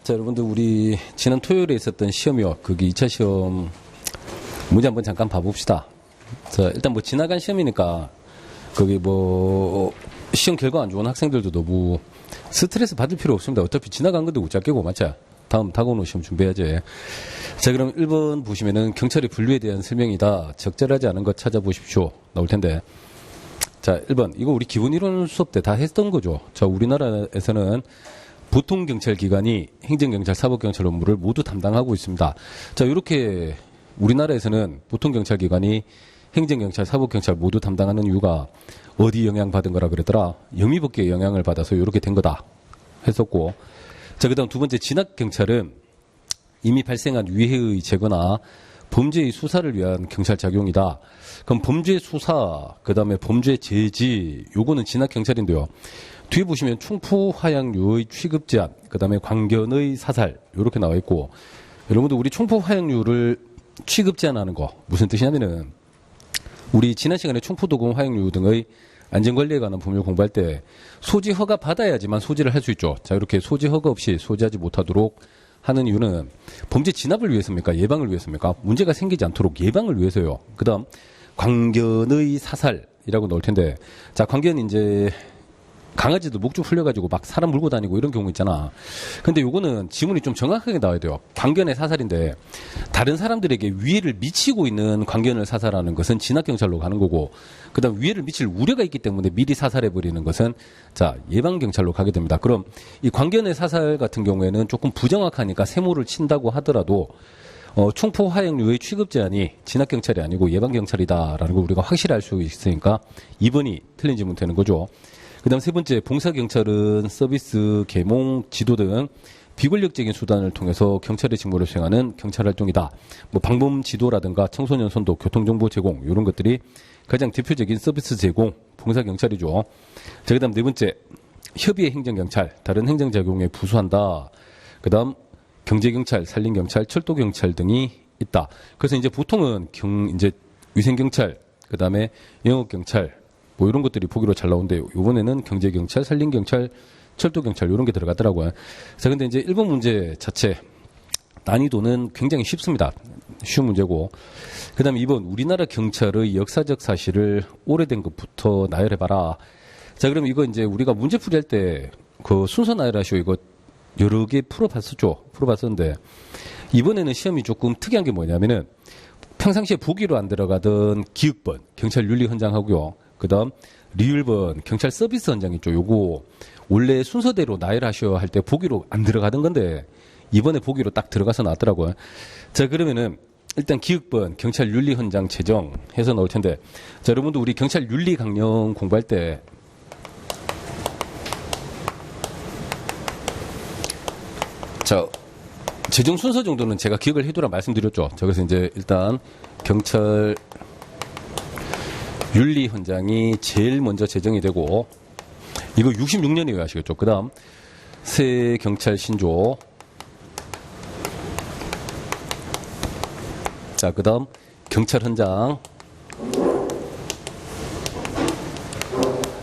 자, 여러분들 우리 지난 토요일에 있었던 시험이요. 거기 2차 시험 문제 한번 잠깐 봐봅시다. 자, 일단 뭐 지나간 시험이니까 거기 뭐 시험 결과 안 좋은 학생들도 너무 스트레스 받을 필요 없습니다. 어차피 지나간 건데 웃자 깨고 맞자. 다음 다가오는 시험 준비해야지. 자, 그럼 1번 보시면은 경찰의 분류에 대한 설명이다. 적절하지 않은 것 찾아보십시오. 나올 텐데. 자, 1번. 이거 우리 기본 이론 수업 때 다 했던 거죠. 자, 우리나라에서는 보통 경찰 기관이 행정경찰, 사법경찰 업무를 모두 담당하고 있습니다. 자, 이렇게 우리나라에서는 보통 경찰 기관이 행정경찰, 사법경찰 모두 담당하는 이유가 어디 영향받은 거라 그랬더라? 영미법계의 영향을 받아서 이렇게 된 거다 했었고, 자, 그 다음 두 번째, 진압경찰은 이미 발생한 위해의 제거나 범죄의 수사를 위한 경찰 작용이다. 그럼 범죄 수사, 그 다음에 범죄 제지, 요거는 진압경찰인데요. 뒤에 보시면 충포 화약류의 취급 제한, 그 다음에 광견의 사살, 요렇게 나와 있고, 여러분들 우리 충포 화약류를 취급 제한하는 거, 무슨 뜻이냐면은, 우리 지난 시간에 충포도금 화약류 등의 안전관리에 관한 법률 공부할 때 소지 허가 받아야지만 소지를 할 수 있죠. 자, 이렇게 소지 허가 없이 소지하지 못하도록 하는 이유는 범죄 진압을 위해서입니까? 예방을 위해서입니까? 문제가 생기지 않도록 예방을 위해서요. 그 다음, 광견의 사살이라고 넣을 텐데, 자, 광견 이제 강아지도 목줄 풀려가지고 막 사람 물고 다니고 이런 경우 있잖아. 근데 요거는 지문이 좀 정확하게 나와야 돼요. 광견의 사살인데 다른 사람들에게 위해를 미치고 있는 광견을 사살하는 것은 진압경찰로 가는 거고, 그 다음 위해를 미칠 우려가 있기 때문에 미리 사살해버리는 것은 자, 예방경찰로 가게 됩니다. 그럼 이 광견의 사살 같은 경우에는 조금 부정확하니까 세모를 친다고 하더라도 충포 화약류의 취급 제한이 진압경찰이 아니고 예방경찰이다라는 걸 우리가 확실히 알 수 있으니까 2번이 틀린 질문 되는 거죠. 그 다음 세 번째, 봉사경찰은 서비스, 계몽, 지도 등 비권력적인 수단을 통해서 경찰의 직무를 수행하는 경찰활동이다. 뭐 방범 지도라든가 청소년 선도, 교통정보 제공 이런 것들이 가장 대표적인 서비스 제공, 봉사경찰이죠. 자, 그 다음 네 번째, 협의의 행정경찰, 다른 행정작용에 부수한다. 그 다음 경제경찰, 산림경찰, 철도경찰 등이 있다. 그래서 이제 보통은 이제 위생경찰, 그 다음에 영업경찰, 뭐 이런 것들이 보기로 잘 나오는데 이번에는 경제경찰, 산림경찰, 철도경찰 이런 게 들어갔더라고요. 자, 근데 이제 1번 문제 자체 난이도는 굉장히 쉽습니다. 쉬운 문제고. 그 다음에 2번, 우리나라 경찰의 역사적 사실을 오래된 것부터 나열해봐라. 자, 그럼 이거 이제 우리가 문제풀이 할 때 그 순서 나열하시오 이거 여러 개 풀어봤었는데 이번에는 시험이 조금 특이한 게 뭐냐면은 평상시에 보기로 안 들어가던 기억번, 경찰 윤리 헌장하고요. 그 다음 리을번, 경찰 서비스 헌장 있죠. 요거 원래 순서대로 나열하셔야 할 때 보기로 안 들어가던 건데 이번에 보기로 딱 들어가서 나왔더라고요. 자, 그러면은 일단 기억번, 경찰 윤리 헌장 제정 해서 나올 텐데, 자, 여러분도 우리 경찰 윤리 강령 공부할 때 자, 제정 순서 정도는 제가 기억을 해두라 말씀드렸죠. 자, 그래서 이제 일단 경찰 윤리 헌장이 제일 먼저 제정이 되고, 이거 66년이에요. 아시겠죠? 그 다음 새 경찰 신조, 자, 그 다음 경찰 헌장,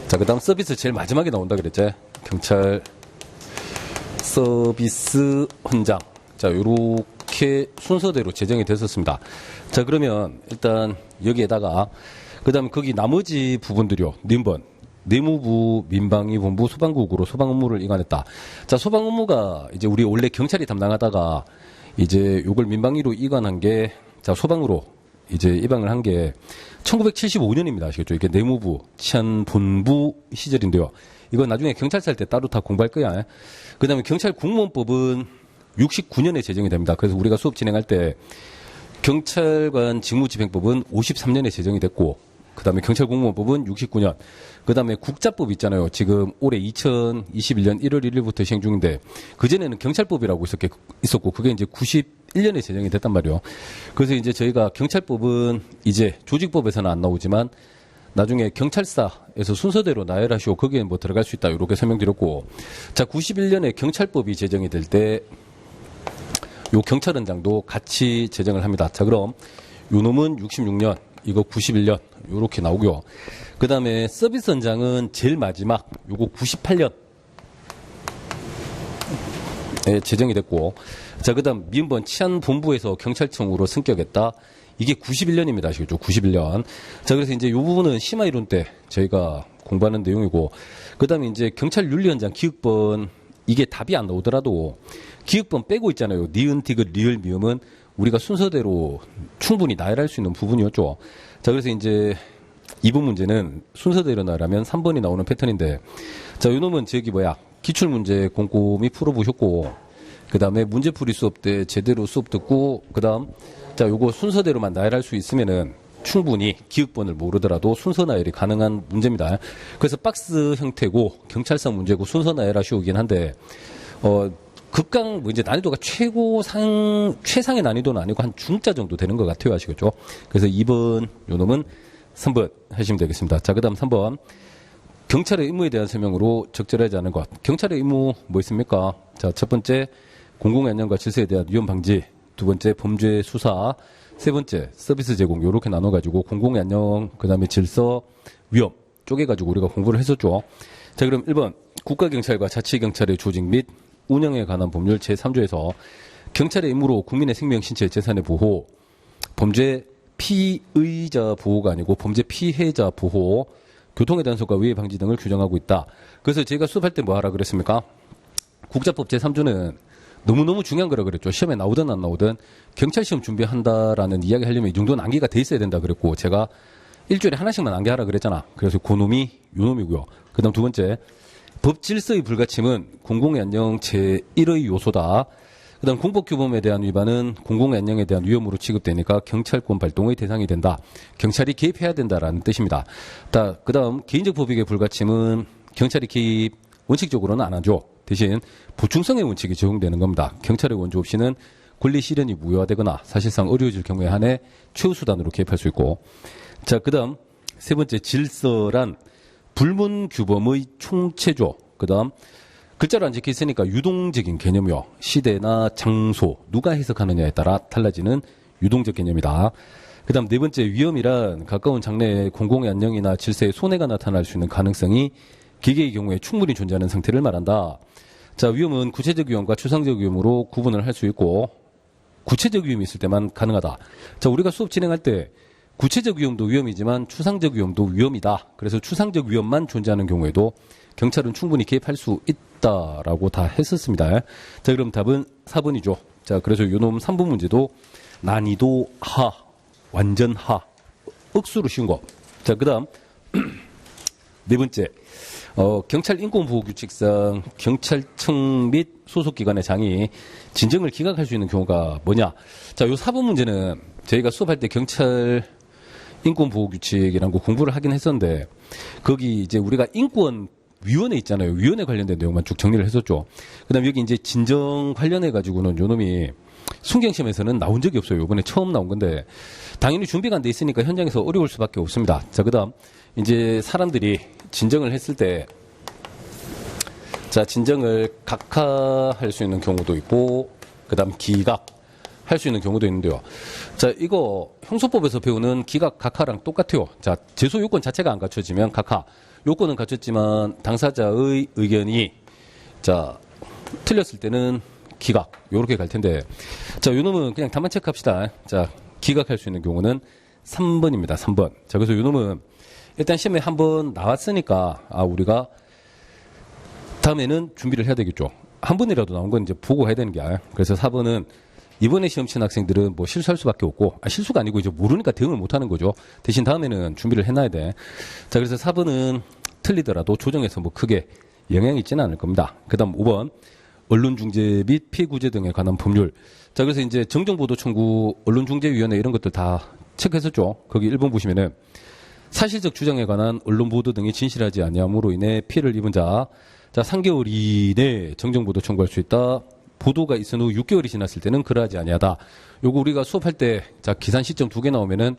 자, 그 다음 서비스 제일 마지막에 나온다 그랬지? 경찰 서비스 헌장. 자, 요렇게 순서대로 제정이 됐었습니다. 자, 그러면 일단 여기에다가 그 다음에 거기 나머지 부분들이요. 님번 내무부, 민방위 본부, 소방국으로 소방 업무를 이관했다. 자, 소방 업무가 이제 우리 원래 경찰이 담당하다가 이제 요걸 민방위로 이관한 게, 자, 소방으로 이제 이방을 한 게 1975년입니다. 아시겠죠? 이게 내무부, 치안본부 시절인데요. 이건 나중에 경찰 살 때 따로 다 공부할 거야. 그 다음에 경찰 공무원법은 69년에 제정이 됩니다. 그래서 우리가 수업 진행할 때 경찰관 직무집행법은 53년에 제정이 됐고, 그 다음에 경찰공무원법은 69년, 그 다음에 국자법 있잖아요. 지금 올해 2021년 1월 1일부터 시행 중인데, 그전에는 경찰법이라고 있었고, 그게 이제 91년에 제정이 됐단 말이에요. 그래서 이제 저희가 경찰법은 이제 조직법에서는 안 나오지만, 나중에 경찰사에서 순서대로 나열하시고, 거기에 뭐 들어갈 수 있다, 이렇게 설명드렸고, 자, 91년에 경찰법이 제정이 될 때, 요 경찰헌장도 같이 제정을 합니다. 자, 그럼 요 놈은 66년, 이거 91년 요렇게 나오고요. 그 다음에 서비스 헌장은 제일 마지막 요거 98년 제정이 됐고, 자, 그 다음 미음번 치안본부에서 경찰청으로 승격했다. 이게 91년입니다. 아시겠죠? 91년. 자, 그래서 이제 이 부분은 심화이론 때 저희가 공부하는 내용이고, 그 다음에 이제 경찰윤리헌장 기획번, 이게 답이 안 나오더라도 기획번 빼고 있잖아요. 니은, 디귿, 리을, 미음은 우리가 순서대로 충분히 나열할 수 있는 부분이었죠. 자, 그래서 이제 이번 문제는 순서대로 나열하면 3번이 나오는 패턴인데, 자, 요 놈은 저기 기출문제 꼼꼼히 풀어보셨고, 그 다음에 문제풀이 수업 때 제대로 수업 듣고, 그 다음, 자, 요거 순서대로만 나열할 수 있으면은 충분히 기획번을 모르더라도 순서 나열이 가능한 문제입니다. 그래서 박스 형태고, 경찰서 문제고, 순서 나열하시오긴 한데, 극강, 이제 난이도가 최상의 난이도는 아니고 한 중자 정도 되는 것 같아요. 아시겠죠? 그래서 2번, 요 놈은 3번 하시면 되겠습니다. 자, 그 다음 3번. 경찰의 임무에 대한 설명으로 적절하지 않은 것. 경찰의 임무 뭐 있습니까? 자, 첫 번째, 공공의 안녕과 질서에 대한 위험 방지. 두 번째, 범죄 수사. 세 번째, 서비스 제공. 요렇게 나눠가지고 공공의 안녕, 그 다음에 질서, 위험 쪼개가지고 우리가 공부를 했었죠. 자, 그럼 1번, 국가경찰과 자치경찰의 조직 및 운영에 관한 법률 제3조에서 경찰의 임무로 국민의 생명, 신체, 재산의 보호, 범죄 피의자 보호가 아니고 범죄 피해자 보호, 교통의 단속과 위해 방지 등을 규정하고 있다. 그래서 제가 수업할 때 뭐 하라 그랬습니까? 국자법 제3조는 너무너무 중요한 거라 그랬죠. 시험에 나오든 안 나오든 경찰 시험 준비한다라는 이야기 하려면 이 정도는 암기가 돼 있어야 된다 그랬고, 제가 일주일에 하나씩만 암기하라 그랬잖아. 그래서 그 놈이 요 놈이고요. 그 다음 두 번째, 법 질서의 불가침은 공공의 안녕 제1의 요소다. 그 다음 공법규범에 대한 위반은 공공의 안녕에 대한 위험으로 취급되니까 경찰권 발동의 대상이 된다. 경찰이 개입해야 된다라는 뜻입니다. 그 다음 개인적 법익의 불가침은 경찰이 개입 원칙적으로는 안 하죠. 대신 보충성의 원칙이 적용되는 겁니다. 경찰의 원조 없이는 권리 실현이 무효화되거나 사실상 어려워질 경우에 한해 최후수단으로 개입할 수 있고. 자, 그 다음 세 번째, 질서란 불문규범의 총체조. 그 다음 글자로 안 적혀 있으니까 유동적인 개념이요. 시대나 장소, 누가 해석하느냐에 따라 달라지는 유동적 개념이다. 그 다음 네 번째, 위험이란 가까운 장래에 공공의 안녕이나 질서에 손해가 나타날 수 있는 가능성이 기계의 경우에 충분히 존재하는 상태를 말한다. 자, 위험은 구체적 위험과 추상적 위험으로 구분을 할 수 있고, 구체적 위험이 있을 때만 가능하다. 자, 우리가 수업 진행할 때 구체적 위험도 위험이지만 추상적 위험도 위험이다. 그래서 추상적 위험만 존재하는 경우에도 경찰은 충분히 개입할 수 있다라고 다 했었습니다. 자, 그럼 답은 4번이죠. 자, 그래서 요놈 3번 문제도 난이도 하, 완전 하, 억수로 쉬운 거. 자, 그 다음 네 번째, 경찰 인권보호규칙상 경찰청 및 소속기관의 장이 진정을 기각할 수 있는 경우가 뭐냐. 자, 요 4번 문제는 저희가 수업할 때 경찰 인권보호규칙이라는 거 공부를 하긴 했었는데, 거기 이제 우리가 인권위원회 있잖아요. 위원회 관련된 내용만 쭉 정리를 했었죠. 그 다음에 여기 이제 진정 관련해가지고는 요 놈이 순경시험에서는 나온 적이 없어요. 이번에 처음 나온 건데, 당연히 준비가 안 돼 있으니까 현장에서 어려울 수밖에 없습니다. 자, 그 다음 이제 사람들이 진정을 했을 때, 자, 진정을 각하할 수 있는 경우도 있고, 그 다음 기각 할 수 있는 경우도 있는데요. 자, 이거 형소법에서 배우는 기각, 각하랑 똑같아요. 자, 제소 요건 자체가 안 갖춰지면 각하, 요건은 갖췄지만 당사자의 의견이 자 틀렸을 때는 기각, 요렇게 갈 텐데, 자, 요 놈은 그냥 답만 체크합시다. 자, 기각할 수 있는 경우는 3번입니다. 3번. 자, 그래서 요 놈은 일단 시험에 한번 나왔으니까 우리가 다음에는 준비를 해야 되겠죠. 한 번이라도 나온 건 이제 보고 해야 되는 게. 그래서 4번은 이번에 시험 치는 학생들은 뭐 실수할 수밖에 없고, 실수가 아니고 이제 모르니까 대응을 못 하는 거죠. 대신 다음에는 준비를 해놔야 돼. 자, 그래서 4번은 틀리더라도 조정에서 뭐 크게 영향이 있지는 않을 겁니다. 그 다음 5번, 언론중재 및 피해구제 등에 관한 법률. 자, 그래서 이제 정정보도 청구, 언론중재위원회 이런 것들 다 체크했었죠. 거기 1번 보시면은 사실적 주장에 관한 언론보도 등이 진실하지 아니함으로 인해 피해를 입은 자, 3개월 이내에 정정보도 청구할 수 있다. 보도가 있은 후 6개월이 지났을 때는 그러하지 아니하다. 요거 우리가 수업할 때, 자, 기산 시점 2개 나오면은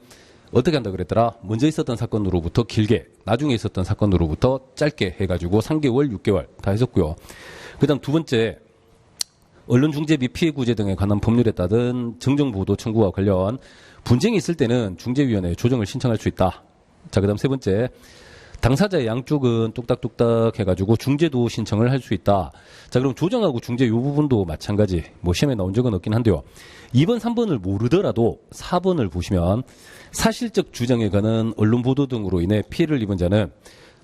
어떻게 한다 그랬더라? 먼저 있었던 사건으로부터 길게, 나중에 있었던 사건으로부터 짧게 해가지고 3개월, 6개월 다 했었고요. 그 다음 두 번째, 언론중재 및 피해구제 등에 관한 법률에 따른 정정보도 청구와 관련 분쟁이 있을 때는 중재위원회에 조정을 신청할 수 있다. 자, 그 다음 세 번째, 당사자의 양쪽은 뚝딱뚝딱 해가지고 중재도 신청을 할 수 있다. 자, 그럼 조정하고 중재 이 부분도 마찬가지. 뭐 시험에 나온 적은 없긴 한데요. 2번, 3번을 모르더라도 4번을 보시면 사실적 주장에 관한 언론 보도 등으로 인해 피해를 입은 자는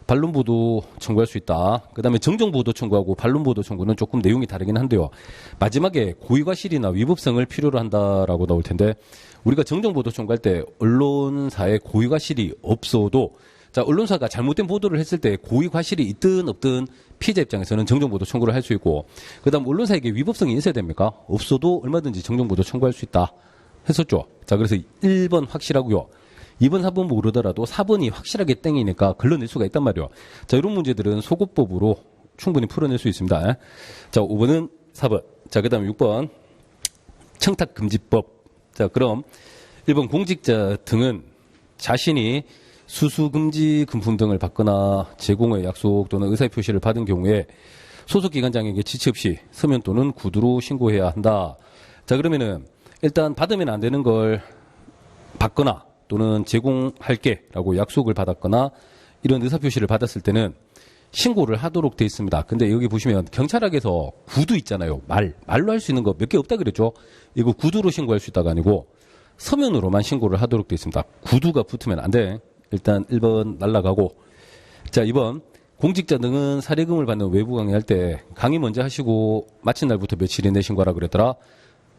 반론 보도 청구할 수 있다. 그 다음에 정정 보도 청구하고 반론 보도 청구는 조금 내용이 다르긴 한데요. 마지막에 고의과실이나 위법성을 필요로 한다라고 나올 텐데 우리가 정정 보도 청구할 때 언론사에 고의과실이 없어도 자, 언론사가 잘못된 보도를 했을 때 고의과실이 있든 없든 피해자 입장에서는 정정보도 청구를 할 수 있고 그 다음 언론사에게 위법성이 있어야 됩니까? 없어도 얼마든지 정정보도 청구할 수 있다 했었죠. 자, 그래서 1번 확실하고요. 2번, 4번 모르더라도 4번이 확실하게 땡이니까 걸러낼 수가 있단 말이에요. 자, 이런 문제들은 소급법으로 충분히 풀어낼 수 있습니다. 자, 5번은 4번. 자, 그 다음에 6번 청탁금지법. 자, 그럼 1번 공직자 등은 자신이 수수금지 금품 등을 받거나 제공의 약속 또는 의사표시를 받은 경우에 소속기관장에게 지체 없이 서면 또는 구두로 신고해야 한다. 자, 그러면은 일단 받으면 안 되는 걸 받거나 또는 제공할게라고 약속을 받았거나 이런 의사표시를 받았을 때는 신고를 하도록 돼 있습니다. 근데 여기 보시면 경찰학에서 구두 있잖아요. 말로 할 수 있는 거 몇 개 없다 그랬죠. 이거 구두로 신고할 수 있다가 아니고 서면으로만 신고를 하도록 돼 있습니다. 구두가 붙으면 안 돼. 일단 1번 날라가고. 자, 2번 공직자 등은 사례금을 받는 외부 강의할 때 강의 먼저 하시고 마친 날부터 며칠 이내 신고하라 그랬더라.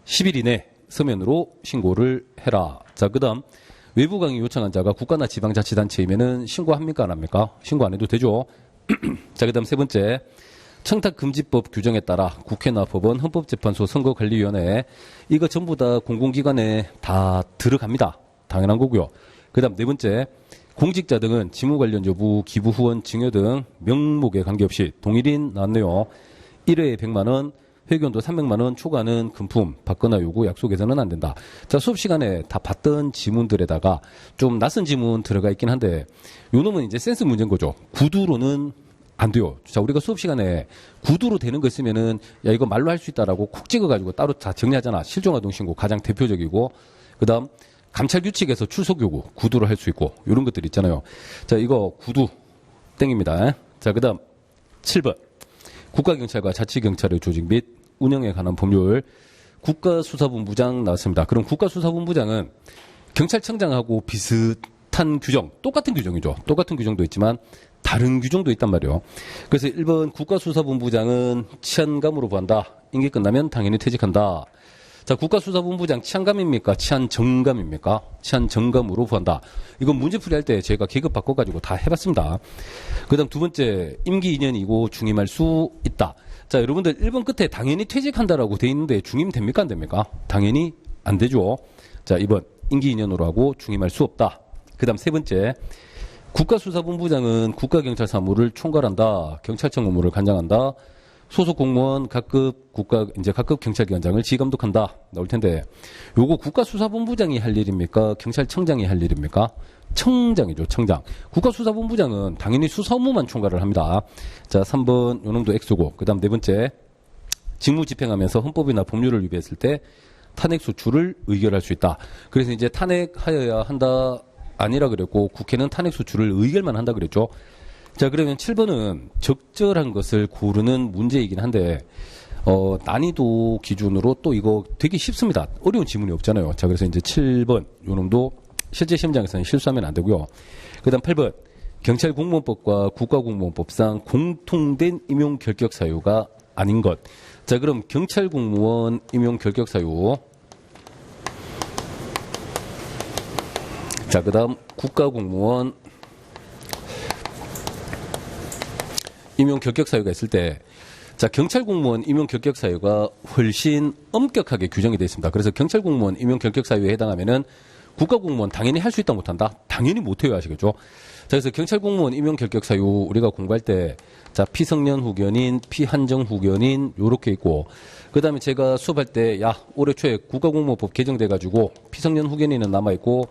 10일 이내 서면으로 신고를 해라. 자, 그 다음 외부 강의 요청한 자가 국가나 지방자치단체이면은 신고합니까 안 합니까? 신고 안 해도 되죠. 자, 그 다음 세 번째 청탁금지법 규정에 따라 국회나 법원, 헌법재판소, 선거관리위원회 이거 전부 다 공공기관에 다 들어갑니다. 당연한 거고요. 그 다음 네 번째 공직자 등은 지무 관련 여부, 기부 후원, 증여 등 명목에 관계없이 동일인 나왔네요. 1회에 100만 원, 회견도 300만 원 초과하는 금품 받거나 요구 약속해서는 안 된다. 자, 수업 시간에 다 봤던 지문들에다가 좀 낯선 지문 들어가 있긴 한데 요 놈은 이제 센스 문제인 거죠. 구두로는 안 돼요. 자, 우리가 수업 시간에 구두로 되는 거 있으면은 야, 이거 말로 할 수 있다라고 콕 찍어가지고 따로 다 정리하잖아. 실종아동신고 가장 대표적이고 그 다음 감찰 규칙에서 출석 요구 구두로 할 수 있고 이런 것들 있잖아요. 자, 이거 구두 땡입니다. 자, 그 다음 7번 국가경찰과 자치경찰의 조직 및 운영에 관한 법률 국가수사본부장 나왔습니다. 그럼 국가수사본부장은 경찰청장하고 비슷한 규정, 똑같은 규정이죠. 똑같은 규정도 있지만 다른 규정도 있단 말이에요. 그래서 1번 국가수사본부장은 치안감으로 보한다. 임기 끝나면 당연히 퇴직한다. 자, 국가수사본부장 치안감입니까? 치안정감입니까? 치안정감으로 보한다. 이건 문제풀이 할 때 제가 계급 바꿔가지고 다 해봤습니다. 그 다음 두 번째, 임기 2년이고 중임할 수 있다. 자, 여러분들 1번 끝에 당연히 퇴직한다라고 돼 있는데 중임 됩니까? 안 됩니까? 당연히 안 되죠. 자, 2번, 임기 2년으로 하고 중임할 수 없다. 그 다음 세 번째, 국가수사본부장은 국가경찰 사무를 총괄한다. 경찰청 업무를 관장한다. 소속 공무원 각급 각급 경찰기관장을 지감독한다. 나올 텐데, 요거 국가수사본부장이 할 일입니까? 경찰청장이 할 일입니까? 청장이죠, 청장. 국가수사본부장은 당연히 수사 업무만 총괄을 합니다. 자, 3번 요놈도 X고, 그 다음 네 번째, 직무 집행하면서 헌법이나 법률을 위배했을 때 탄핵 소추를 의결할 수 있다. 그래서 이제 탄핵하여야 한다 아니라 그랬고, 국회는 탄핵 소추를 의결만 한다 그랬죠. 자, 그러면 7번은 적절한 것을 고르는 문제이긴 한데 난이도 기준으로 또 이거 되게 쉽습니다. 어려운 지문이 없잖아요. 자, 그래서 이제 7번 요놈도 실제 시험장에서는 실수하면 안 되고요. 그 다음 8번 경찰공무원법과 국가공무원법상 공통된 임용 결격 사유가 아닌 것. 자, 그럼 경찰공무원 임용 결격 사유. 자, 그 다음 국가공무원 임용 결격 사유가 있을 때, 자, 경찰 공무원 임용 결격 사유가 훨씬 엄격하게 규정이 되어 있습니다. 그래서 경찰 공무원 임용 결격 사유에 해당하면은 국가 공무원 당연히 할 수 있다 못한다? 당연히 못해요, 아시겠죠? 자, 그래서 경찰 공무원 임용 결격 사유 우리가 공부할 때, 자, 피성년 후견인, 피한정 후견인 요렇게 있고, 그 다음에 제가 수업할 때, 야, 올해 초에 국가공무원법 개정돼가지고 피성년 후견인은 남아있고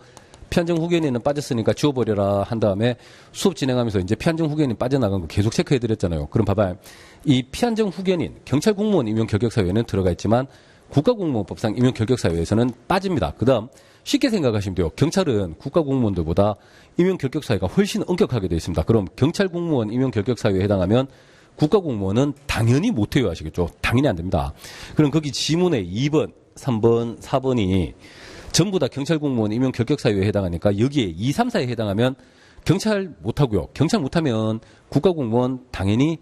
피한정 후견인은 빠졌으니까 지워버려라 한 다음에 수업 진행하면서 이제 피한정 후견인 빠져나간 거 계속 체크해드렸잖아요. 그럼 봐봐요. 이 피한정 후견인, 경찰 공무원 임용 결격 사유에는 들어가 있지만 국가공무원법상 임용결격사유에서는 빠집니다. 그 다음 쉽게 생각하시면 돼요. 경찰은 국가공무원들보다 임용결격사유가 훨씬 엄격하게 되어 있습니다. 그럼 경찰공무원 임용결격사유에 해당하면 국가공무원은 당연히 못해요 하시겠죠. 당연히 안 됩니다. 그럼 거기 지문에 2번, 3번, 4번이 전부 다 경찰공무원 임용결격사유에 해당하니까 여기에 2, 3, 4에 해당하면 경찰 못하고요. 경찰 못하면 국가공무원 당연히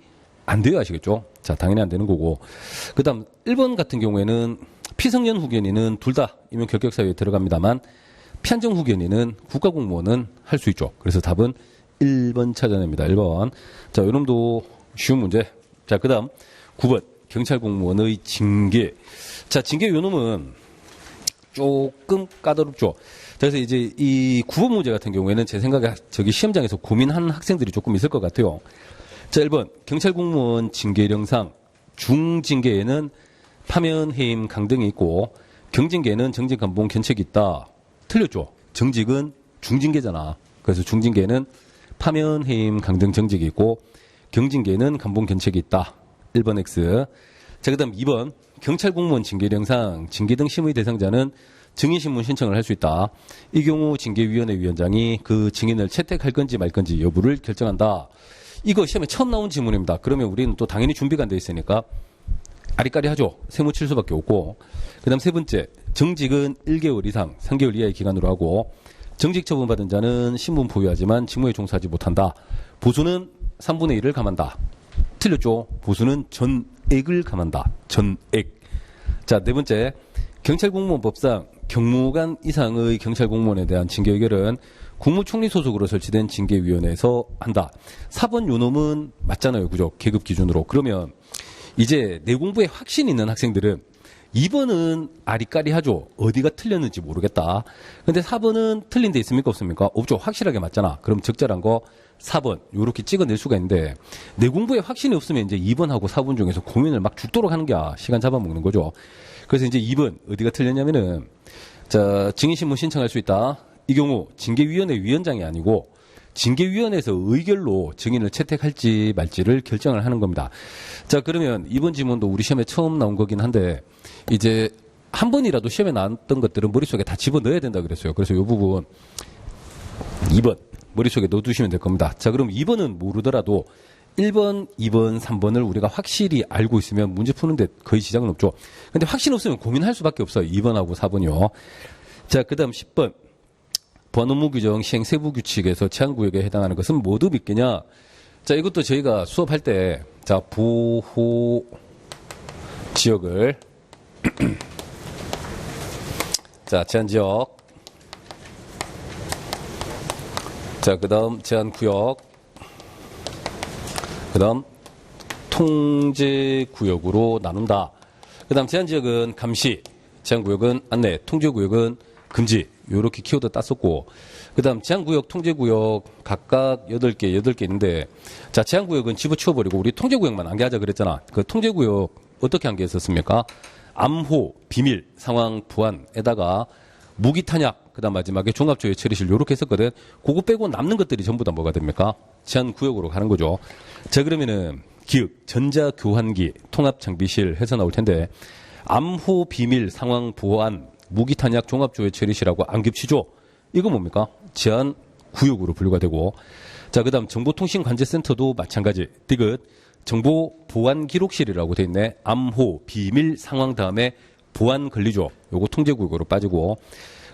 안 돼요 하시겠죠. 자, 당연히 안 되는 거고. 그 다음 1번 같은 경우에는 피성년 후견인은 둘 다 임용결격사유에 들어갑니다만 피한정 후견인은 국가공무원은 할 수 있죠. 그래서 답은 1번 찾아냅니다. 1번. 자, 요놈도 쉬운 문제. 자, 그 다음 9번 경찰공무원의 징계. 자, 징계 요놈은 조금 까다롭죠. 그래서 이제 이 9번 문제 같은 경우에는 제 생각에 저기 시험장에서 고민하는 학생들이 조금 있을 것 같아요. 자, 1번 경찰공무원 징계령상 중징계에는 파면, 해임, 강등이 있고 경징계에는 정직, 감봉, 견책이 있다. 틀렸죠. 정직은 중징계잖아. 그래서 중징계에는 파면, 해임, 강등, 정직이 있고 경징계에는 감봉, 견책이 있다. 1번 X. 자, 그 다음 2번 경찰공무원 징계령상 징계 등 심의 대상자는 증인신문 신청을 할 수 있다. 이 경우 징계위원회 위원장이 그 증인을 채택할 건지 말 건지 여부를 결정한다. 이거 시험에 처음 나온 지문입니다. 그러면 우리는 또 당연히 준비가 안 돼 있으니까 아리까리하죠. 세무 칠 수밖에 없고. 그 다음 세 번째, 정직은 1개월 이상 3개월 이하의 기간으로 하고 정직 처분받은 자는 신분 보유하지만 직무에 종사하지 못한다. 보수는 3분의 1을 감한다. 틀렸죠. 보수는 전액을 감한다. 전액. 자, 네 번째, 경찰공무원법상 경무관 이상의 경찰공무원에 대한 징계 의결은 국무총리 소속으로 설치된 징계위원회에서 한다. 4번 요놈은 맞잖아요. 그죠? 계급 기준으로. 그러면 이제 내 공부에 확신 있는 학생들은 2번은 아리까리하죠. 어디가 틀렸는지 모르겠다. 근데 4번은 틀린 데 있습니까? 없습니까? 없죠. 확실하게 맞잖아. 그럼 적절한 거 4번 요렇게 찍어낼 수가 있는데 내 공부에 확신이 없으면 이제 2번하고 4번 중에서 고민을 막 죽도록 하는 게 시간 잡아먹는 거죠. 그래서 이제 2번 어디가 틀렸냐면은 자, 증인신문 신청할 수 있다. 이 경우 징계위원회 위원장이 아니고 징계위원회에서 의결로 증인을 채택할지 말지를 결정을 하는 겁니다. 자, 그러면 이번 지문도 우리 시험에 처음 나온 거긴 한데 이제 한 번이라도 시험에 나왔던 것들은 머릿속에 다 집어넣어야 된다 그랬어요. 그래서 이 부분 2번 머릿속에 넣어두시면 될 겁니다. 자, 그럼 2번은 모르더라도 1번, 2번, 3번을 우리가 확실히 알고 있으면 문제 푸는데 거의 지장은 없죠. 근데 확신 없으면 고민할 수밖에 없어요. 2번하고 4번이요. 자, 그 다음 10번. 보안 업무 규정 시행 세부 규칙에서 제한구역에 해당하는 것은 모두 믿겠냐? 자, 이것도 저희가 수업할 때, 자, 보호 지역을, 자, 제한 지역. 자, 그 다음 제한 구역. 그 다음 통제 구역으로 나눈다. 그 다음 제한 지역은 감시, 제한 구역은 안내, 통제 구역은 금지. 요렇게 키워드 땄었고, 그 다음 제한구역, 통제구역 각각 8개 있는데, 자, 제한구역은 집어치워버리고 우리 통제구역만 안개하자 그랬잖아. 그 통제구역 어떻게 안개했었습니까? 암호, 비밀, 상황, 보안에다가 무기 탄약, 그 다음 마지막에 종합조회 처리실 요렇게 했었거든. 그거 빼고 남는 것들이 전부 다 뭐가 됩니까? 제한구역으로 가는 거죠. 자, 그러면은 기억, 전자교환기, 통합장비실 해서 나올 텐데, 암호, 비밀, 상황, 보안, 무기탄약 종합조회 처리실하고 안 겹치죠? 이거 뭡니까? 제한 구역으로 분류가 되고. 자, 그 다음 정보통신관제센터도 마찬가지. 디귿. 정보보안기록실이라고 돼 있네. 암호, 비밀, 상황 다음에 보안 걸리죠. 요거 통제구역으로 빠지고.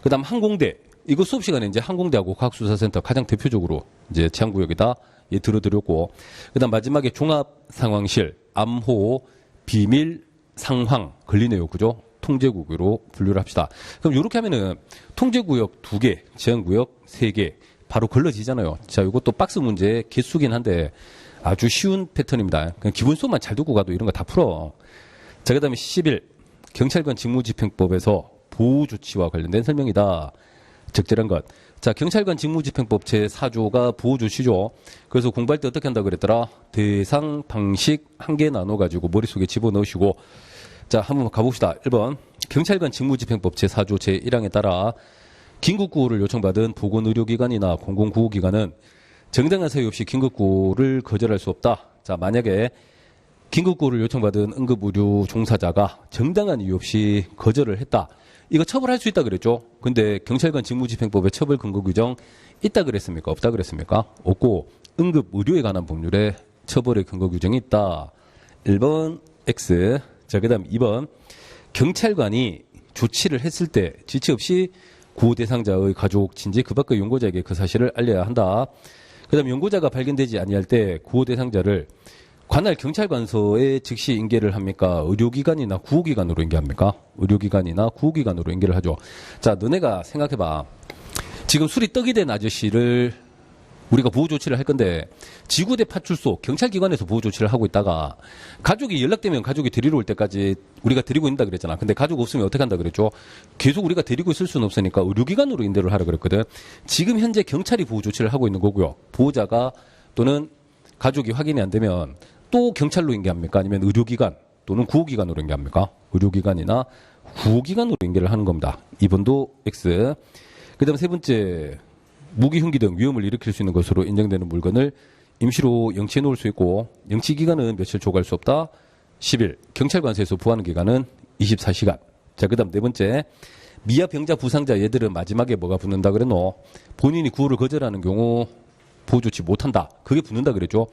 그 다음 항공대. 이거 수업 시간에 이제 항공대하고 과학수사센터 가장 대표적으로 이제 제한구역에다 예, 들어드렸고. 그 다음 마지막에 종합상황실, 암호, 비밀, 상황 걸리네요. 그죠? 통제구역으로 분류를 합시다. 그럼 이렇게 하면은 통제구역 2개, 제한구역 3개 바로 걸러지잖아요. 자, 이것도 박스 문제 개수긴 한데 아주 쉬운 패턴입니다. 그냥 기본 수업만 잘 듣고 가도 이런 거 다 풀어. 자, 그 다음에 11. 경찰관 직무집행법에서 보호조치와 관련된 설명이다. 적절한 것. 자, 경찰관 직무집행법 제4조가 보호조치죠. 그래서 공부할 때 어떻게 한다고 그랬더라? 대상, 방식 한 개 나눠가지고 머릿속에 집어넣으시고 자, 한번 가봅시다. 1번. 경찰관 직무집행법 제4조 제1항에 따라 긴급구호를 요청받은 보건의료기관이나 공공구호기관은 정당한 사유 없이 긴급구호를 거절할 수 없다. 자, 만약에 긴급구호를 요청받은 응급의료 종사자가 정당한 이유 없이 거절을 했다. 이거 처벌할 수 있다 그랬죠. 근데 경찰관 직무집행법에 처벌 근거 규정 있다 그랬습니까? 없다 그랬습니까? 없고 응급의료에 관한 법률에 처벌의 근거 규정이 있다. 1번 X. 자, 그다음 2번 경찰관이 조치를 했을 때 지체 없이 구호 대상자의 가족, 친지, 그 밖의 용고자에게 그 사실을 알려야 한다. 그다음 용고자가 발견되지 아니할 때 구호 대상자를 관할 경찰관서에 즉시 인계를 합니까? 의료기관이나 구호기관으로 인계합니까? 의료기관이나 구호기관으로 인계를 하죠. 자, 너네가 생각해봐. 지금 술이 떡이 된 아저씨를 우리가 보호조치를 할 건데 지구대 파출소 경찰기관에서 보호조치를 하고 있다가 가족이 연락되면 가족이 데리러 올 때까지 우리가 데리고 있다 그랬잖아. 근데 가족 없으면 어떻게 한다 그랬죠? 계속 우리가 데리고 있을 수는 없으니까 의료기관으로 인대를 하라 그랬거든. 지금 현재 경찰이 보호조치를 하고 있는 거고요. 보호자가 또는 가족이 확인이 안 되면 또 경찰로 인계합니까? 아니면 의료기관 또는 구호기관으로 인계합니까? 의료기관이나 구호기관으로 인계를 하는 겁니다. 2번도 X. 그 다음 세 번째, 무기, 흉기 등 위험을 일으킬 수 있는 것으로 인정되는 물건을 임시로 영치해 놓을 수 있고 영치기간은 며칠 초과할 수 없다. 10일. 경찰관서에서 보호하는 기간은 24시간. 자, 그 다음 네 번째, 미아 병자 부상자 얘들은 마지막에 뭐가 붙는다 그랬노? 본인이 구호를 거절하는 경우 보호조치 못한다. 그게 붙는다 그랬죠.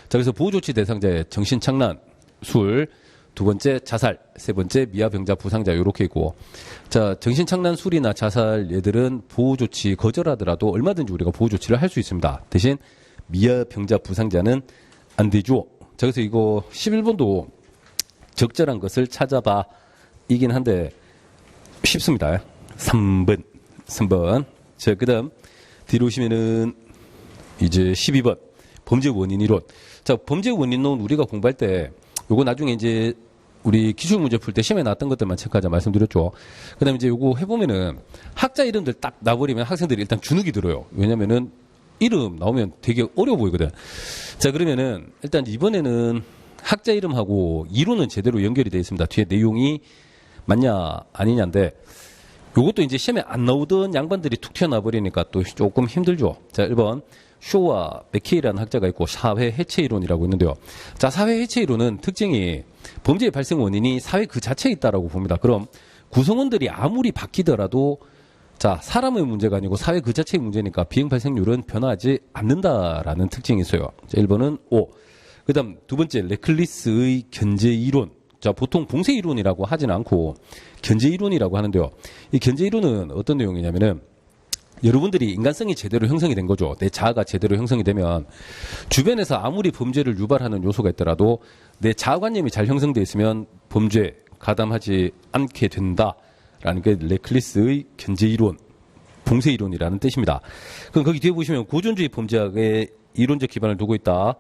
자, 그래서 보호조치 대상자의 정신착란, 술, 두 번째 자살, 세 번째 미아병자 부상자 이렇게 있고, 자, 정신착란, 술이나 자살 얘들은 보호조치 거절하더라도 얼마든지 우리가 보호조치를 할 수 있습니다. 대신 미아병자 부상자는 안 되죠. 자, 그래서 이거 11번도 적절한 것을 찾아봐 이긴 한데 쉽습니다. 3번. 자, 그 다음 뒤로 오시면은 이제 12번 범죄 원인 이론. 자, 범죄 원인론 우리가 공부할 때 요거 나중에 이제 우리 기출 문제 풀 때 시험에 나왔던 것들만 체크하자 말씀드렸죠. 그 다음에 이제 요거 해보면은 학자 이름들 딱 나버리면 학생들이 일단 주눅이 들어요. 왜냐면은 이름 나오면 되게 어려워 보이거든. 자, 그러면은 일단 이번에는 학자 이름하고 이론은 제대로 연결이 되어 있습니다. 뒤에 내용이 맞냐 아니냐인데 요것도 이제 시험에 안 나오던 양반들이 툭 튀어나와 버리니까 또 조금 힘들죠. 자, 1번. 쇼와 맥케이라는 학자가 있고 사회 해체 이론이라고 있는데요. 자, 사회 해체 이론은 특징이 범죄의 발생 원인이 사회 그 자체에 있다라고 봅니다. 그럼 구성원들이 아무리 바뀌더라도 자, 사람의 문제가 아니고 사회 그 자체의 문제니까 비행 발생률은 변화하지 않는다라는 특징이 있어요. 자, 1번은 O. 그다음 두 번째 레클리스의 견제 이론. 자, 보통 봉쇄 이론이라고 하진 않고 견제 이론이라고 하는데요. 이 견제 이론은 어떤 내용이냐면은 여러분들이 인간성이 제대로 형성이 된 거죠. 내 자아가 제대로 형성이 되면 주변에서 아무리 범죄를 유발하는 요소가 있더라도 내 자아관념이 잘 형성되어 있으면 범죄 가담하지 않게 된다라는 게 레클리스의 견제 이론, 봉쇄 이론이라는 뜻입니다. 그럼 거기 뒤에 보시면 고존주의 범죄학의 이론적 기반을 두고 있다.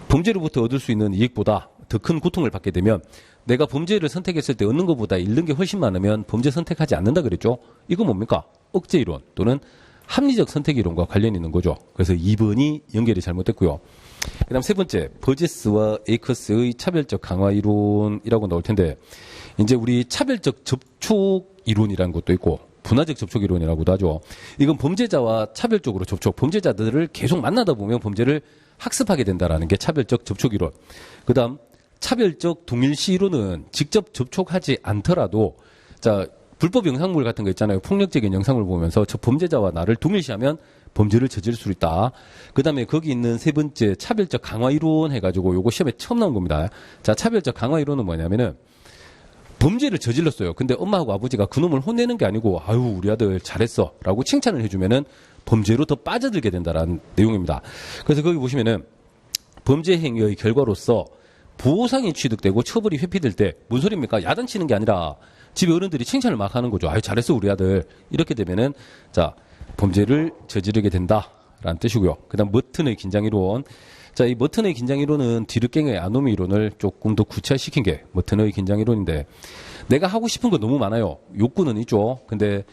범죄로부터 얻을 수 있는 이익보다 더 큰 고통을 받게 되면 내가 범죄를 선택했을 때 얻는 것보다 잃는 게 훨씬 많으면 범죄 선택하지 않는다 그랬죠. 이거 뭡니까? 억제 이론 또는 합리적 선택 이론과 관련이 있는 거죠. 그래서 2번이 연결이 잘못됐고요. 그 다음 세 번째, 버제스와 에이커스의 차별적 강화 이론이라고 나올 텐데 이제 우리 차별적 접촉 이론이라는 것도 있고 분화적 접촉 이론이라고도 하죠. 이건 범죄자와 차별적으로 접촉, 범죄자들을 계속 만나다 보면 범죄를 학습하게 된다라는 게 차별적 접촉 이론. 그 다음 차별적 동일시 이론은 직접 접촉하지 않더라도 자, 불법 영상물 같은 거 있잖아요. 폭력적인 영상을 보면서 저 범죄자와 나를 동일시하면 범죄를 저지를 수 있다. 그 다음에 거기 있는 세 번째 차별적 강화 이론 해가지고 요거 시험에 처음 나온 겁니다. 자, 차별적 강화 이론은 뭐냐면은 범죄를 저질렀어요. 근데 엄마하고 아버지가 그놈을 혼내는 게 아니고 아유 우리 아들 잘했어 라고 칭찬을 해주면은 범죄로 더 빠져들게 된다라는 내용입니다. 그래서 거기 보시면은 범죄 행위의 결과로서 보상이 취득되고 처벌이 회피될 때 뭔 소리입니까? 야단치는 게 아니라 집에 어른들이 칭찬을 막 하는 거죠. 아유 잘했어 우리 아들. 이렇게 되면은 자 범죄를 저지르게 된다라는 뜻이고요. 그다음 머튼의 긴장 이론. 자, 이 머튼의 긴장 이론은 디르갱의 아노미 이론을 조금 더 구체화시킨 게 머튼의 긴장 이론인데 내가 하고 싶은 거 너무 많아요. 욕구는 있죠. 근데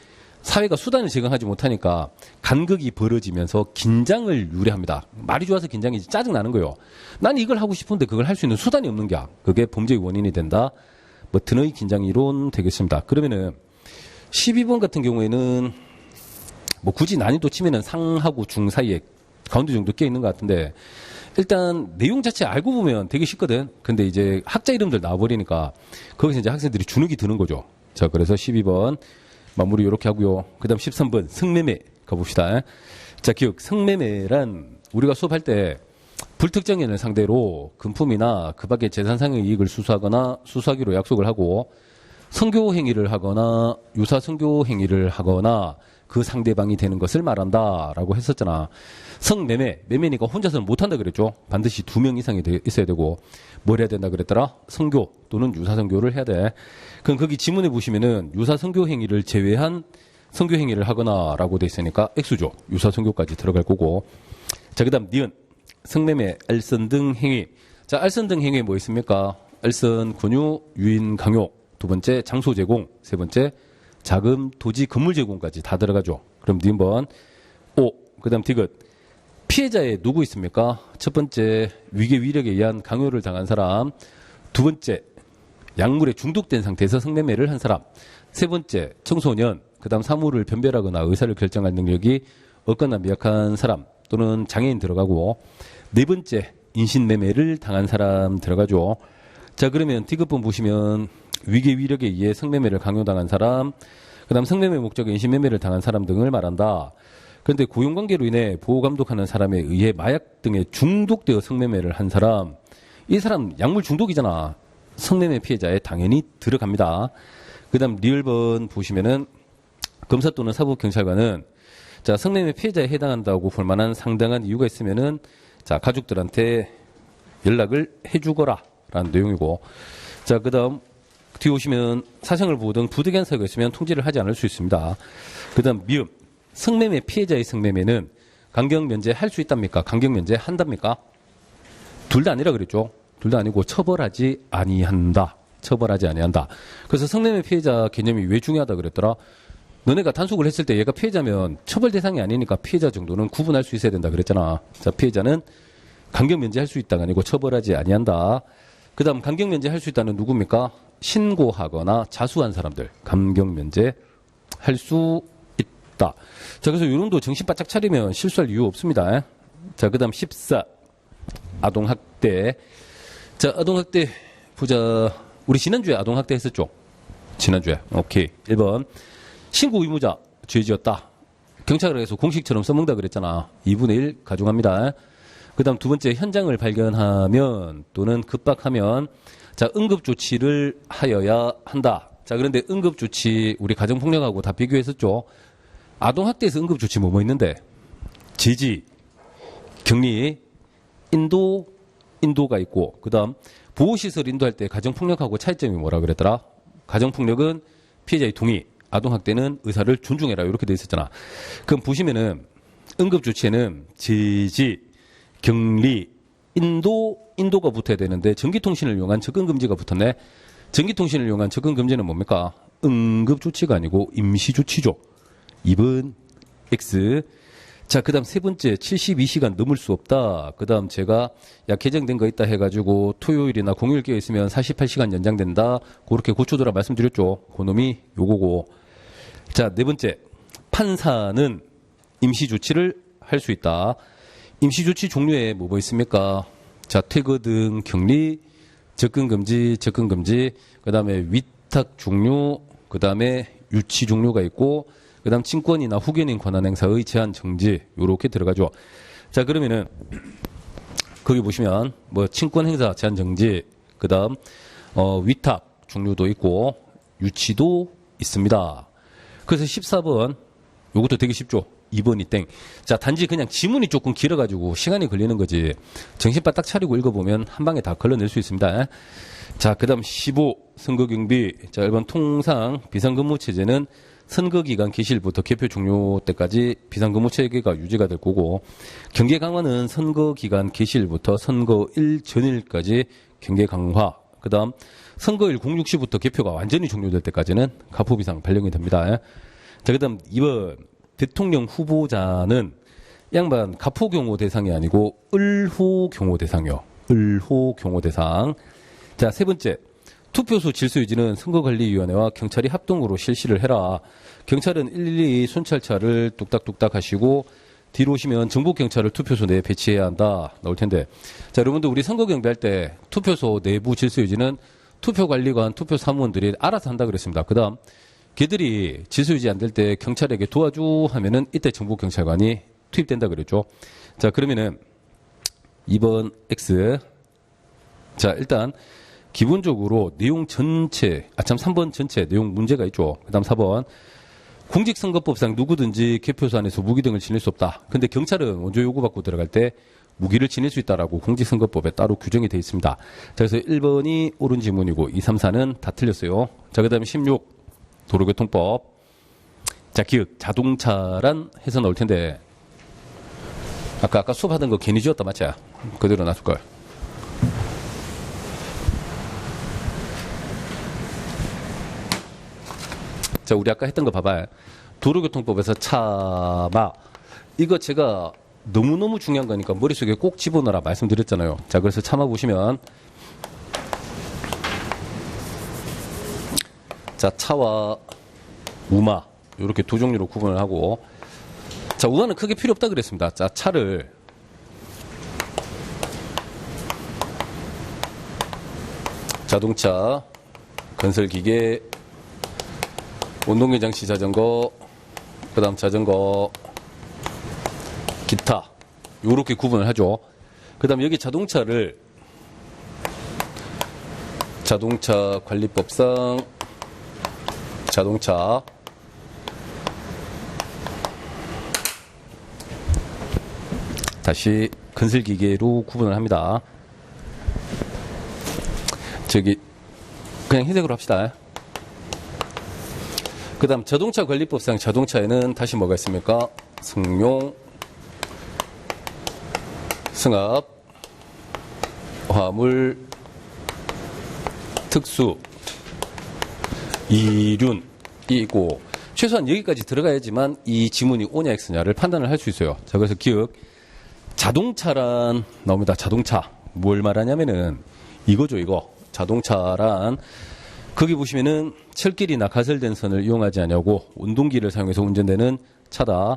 사회가 수단을 제공하지 못하니까 간극이 벌어지면서 긴장을 유래합니다. 말이 좋아서 긴장이지 짜증나는 거예요. 난 이걸 하고 싶은데 그걸 할 수 있는 수단이 없는 게 그게 범죄의 원인이 된다. 머튼의 긴장 이론 되겠습니다. 그러면은 12번 같은 경우에는 뭐 굳이 난이도 치면은 상하고 중 사이에 가운데 정도 껴 있는 것 같은데 일단 내용 자체 알고 보면 되게 쉽거든. 근데 이제 학자 이름들 나와버리니까 거기서 이제 학생들이 주눅이 드는 거죠. 자, 그래서 12번 마무리 이렇게 하고요. 그 다음 13번 성매매 가봅시다. 자, 기억. 성매매란 우리가 수업할 때 불특정인을 상대로 금품이나 그 밖의 재산상의 이익을 수수하거나 수수하기로 약속을 하고 성교 행위를 하거나 유사 성교 행위를 하거나 그 상대방이 되는 것을 말한다라고 했었잖아. 성매매, 매매니까 혼자서는 못한다 그랬죠. 반드시 2명 이상이 있어야 되고 뭘 해야 된다 그랬더라? 성교 또는 유사 성교를 해야 돼. 그럼 거기 지문에 보시면은 유사 성교 행위를 제외한 성교 행위를 하거나라고 돼 있으니까 X죠. 유사 성교까지 들어갈 거고. 자, 그다음 니은 성매매, 알선 등 행위. 자, 알선 등 행위 뭐 있습니까? 알선, 권유, 유인, 강요. 두 번째 장소 제공. 세 번째 자금, 토지, 건물 제공까지 다 들어가죠. 그럼 니은번 5. 그다음 디귿. 피해자에 누구 있습니까? 첫 번째 위계 위력에 의한 강요를 당한 사람. 두 번째 약물에 중독된 상태에서 성매매를 한 사람. 세 번째 청소년. 그다음 사물을 변별하거나 의사를 결정할 능력이 없거나 미약한 사람 또는 장애인 들어가고 네 번째 인신매매를 당한 사람 들어가죠. 자, 그러면 디귿번 보시면 위계 위력에 의해 성매매를 강요당한 사람, 그다음 성매매 목적의 인신매매를 당한 사람 등을 말한다. 그런데 고용관계로 인해 보호감독하는 사람에 의해 마약 등에 중독되어 성매매를 한 사람, 이 사람 약물 중독이잖아. 성매매 피해자에 당연히 들어갑니다. 그다음 리을번 보시면은 검사 또는 사법경찰관은 자, 성매매 피해자에 해당한다고 볼 만한 상당한 이유가 있으면은 자, 가족들한테 연락을 해주거라 라는 내용이고, 자, 그 다음 뒤에 오시면 사생을 보호등 부득이한 사유가 있으면 통지를 하지 않을 수 있습니다. 그 다음 미음. 성매매 피해자의 성매매는 강경면제 할 수 있답니까? 강경면제 한답니까? 둘 다 아니라 그랬죠. 둘 다 아니고 처벌하지 아니한다. 처벌하지 아니한다. 그래서 성매매 피해자 개념이 왜 중요하다 그랬더라? 너네가 단속을 했을 때 얘가 피해자면 처벌 대상이 아니니까 피해자 정도는 구분할 수 있어야 된다 그랬잖아. 자, 피해자는 강경면제 할 수 있다가 아니고 처벌하지 아니한다. 그 다음 강경면제 할 수 있다는 누굽니까? 신고하거나 자수한 사람들. 강경면제 할 수 있다. 자, 그래서 요런도 정신 바짝 차리면 실수할 이유 없습니다. 자, 그 다음 14. 아동학대. 자, 아동학대 보자. 우리 지난주에 아동학대 했었죠? 지난주에. 오케이. 1번. 신고 의무자 죄 지었다. 경찰에서 공식처럼 써먹다 그랬잖아. 2분의 1 가중합니다. 그 다음 두 번째 현장을 발견하면 또는 급박하면 자, 응급조치를 하여야 한다. 자, 그런데 응급조치 우리 가정폭력하고 다 비교했었죠. 아동학대에서 응급조치 뭐 있는데 제지, 격리, 인도가 있고 그 다음 보호시설 인도할 때 가정폭력하고 차이점이 뭐라 그랬더라? 가정폭력은 피해자의 동의, 아동학대는 의사를 존중해라 이렇게 돼 있었잖아. 그럼 보시면은 응급조치에는 제지, 격리, 인도가 붙어야 되는데 전기통신을 이용한 접근금지가 붙었네. 전기통신을 이용한 접근금지는 뭡니까? 응급조치가 아니고 임시조치죠. 2번 X. 자, 그 다음 세 번째 72시간 넘을 수 없다. 그 다음 제가 야 개정된 거 있다 해가지고 토요일이나 공휴일 끼어 있으면 48시간 연장된다. 그렇게 고쳐두라 말씀드렸죠. 그놈이 요거고. 자, 네 번째 판사는 임시조치를 할 수 있다. 임시조치 종류에 뭐 있습니까? 자, 퇴거 등 격리, 접근금지, 그 다음에 위탁 종류, 그 다음에 유치 종류가 있고, 그 다음 친권이나 후견인 권한 행사의 제한 정지, 요렇게 들어가죠. 자, 그러면은, 거기 보시면, 뭐, 친권 행사 제한 정지, 그 다음, 위탁 종류도 있고, 유치도 있습니다. 그래서 14번, 요것도 되게 쉽죠. 2번이 땡. 자, 단지 그냥 지문이 조금 길어가지고 시간이 걸리는 거지. 정신 바짝 차리고 읽어보면 한 방에 다 걸러낼 수 있습니다. 자, 그 다음 15. 선거경비. 자, 1번 통상 비상근무체제는 선거기간 개시일부터 개표 종료 때까지 비상근무체계가 유지가 될 거고, 경계 강화는 선거기간 개시일부터 선거일 전일까지 경계 강화. 그 다음 선거일 06시부터 개표가 완전히 종료될 때까지는 가포비상 발령이 됩니다. 자, 그 다음 2번. 대통령 후보자는 양반 가포 경호 대상이 아니고 을호 경호 대상이요. 을호 경호 대상. 자, 세 번째. 투표소 질서 유지는 선거관리위원회와 경찰이 합동으로 실시를 해라. 경찰은 일일이 순찰차를 뚝딱뚝딱 하시고 뒤로 오시면 정보경찰을 투표소 내에 배치해야 한다 나올 텐데, 자, 여러분들 우리 선거 경비할 때 투표소 내부 질서 유지는 투표관리관, 투표사무원들이 알아서 한다 그랬습니다. 그 다음 걔들이 질서 유지 안 될 때 경찰에게 도와줘 하면은 이때 정보경찰관이 투입된다 그랬죠. 자, 그러면은 2번 X. 자, 일단 기본적으로 내용 전체, 3번 전체 내용 문제가 있죠. 그 다음 4번. 공직선거법상 누구든지 개표소 안에서 무기 등을 지닐 수 없다. 근데 경찰은 원조 요구받고 들어갈 때 무기를 지닐 수 있다라고 공직선거법에 따로 규정이 되어 있습니다. 자, 그래서 1번이 옳은 지문이고 2, 3, 4는 다 틀렸어요. 자, 그 다음에 16. 도로교통법. 자, 기억. 자동차란 해서 나올 텐데, 아까 수업하던 거 괜히 지웠다, 맞지? 그대로 놔둘걸. 자, 우리 아까 했던 거 봐봐요. 도로교통법에서 차마. 이거 제가 너무너무 중요한 거니까 머릿속에 꼭 집어넣어라 말씀드렸잖아요. 자, 그래서 차마 보시면, 자, 차와 우마. 이렇게 두 종류로 구분을 하고, 자, 우마는 크게 필요 없다 그랬습니다. 자, 차를 자동차, 건설기계, 운동기 장치 자전거, 그 다음 자전거, 기타. 요렇게 구분을 하죠. 그 다음 여기 자동차를 자동차 관리법상 자동차, 다시 건설기계로 구분을 합니다. 저기 그냥 흰색으로 합시다. 그 다음 자동차 관리법상 자동차에는 다시 뭐가 있습니까? 승용, 승합, 화물, 특수, 이륜이 있고, 최소한 여기까지 들어가야지만 이 지문이 오냐 X냐를 판단을 할 수 있어요. 자, 그래서 기억. 자동차란 나옵니다. 자동차. 뭘 말하냐면은 이거죠, 이거. 자동차란 거기 보시면은 철길이나 가설된 선을 이용하지 않냐고 운동기를 사용해서 운전되는 차다.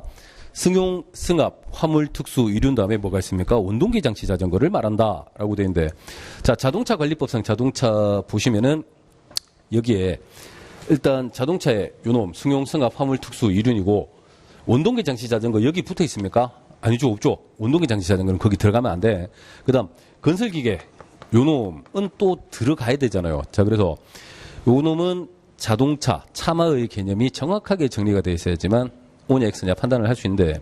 승용, 승합, 화물, 특수, 이륜 다음에 뭐가 있습니까? 운동기 장치 자전거를 말한다 라고 되어 있는데, 자, 자동차 관리법상 자동차 보시면은 여기에 일단 자동차에 요놈 승용, 승합, 화물, 특수, 이륜이고, 운동기 장치 자전거 여기 붙어 있습니까? 아니죠, 없죠. 운동기 장치 자전거는 거기 들어가면 안 돼. 그 다음 건설기계 요놈은 또 들어가야 되잖아요. 자, 그래서 요놈은 자동차, 차마의 개념이 정확하게 정리가 되어 있어야지만 오냐 X냐 판단을 할 수 있는데,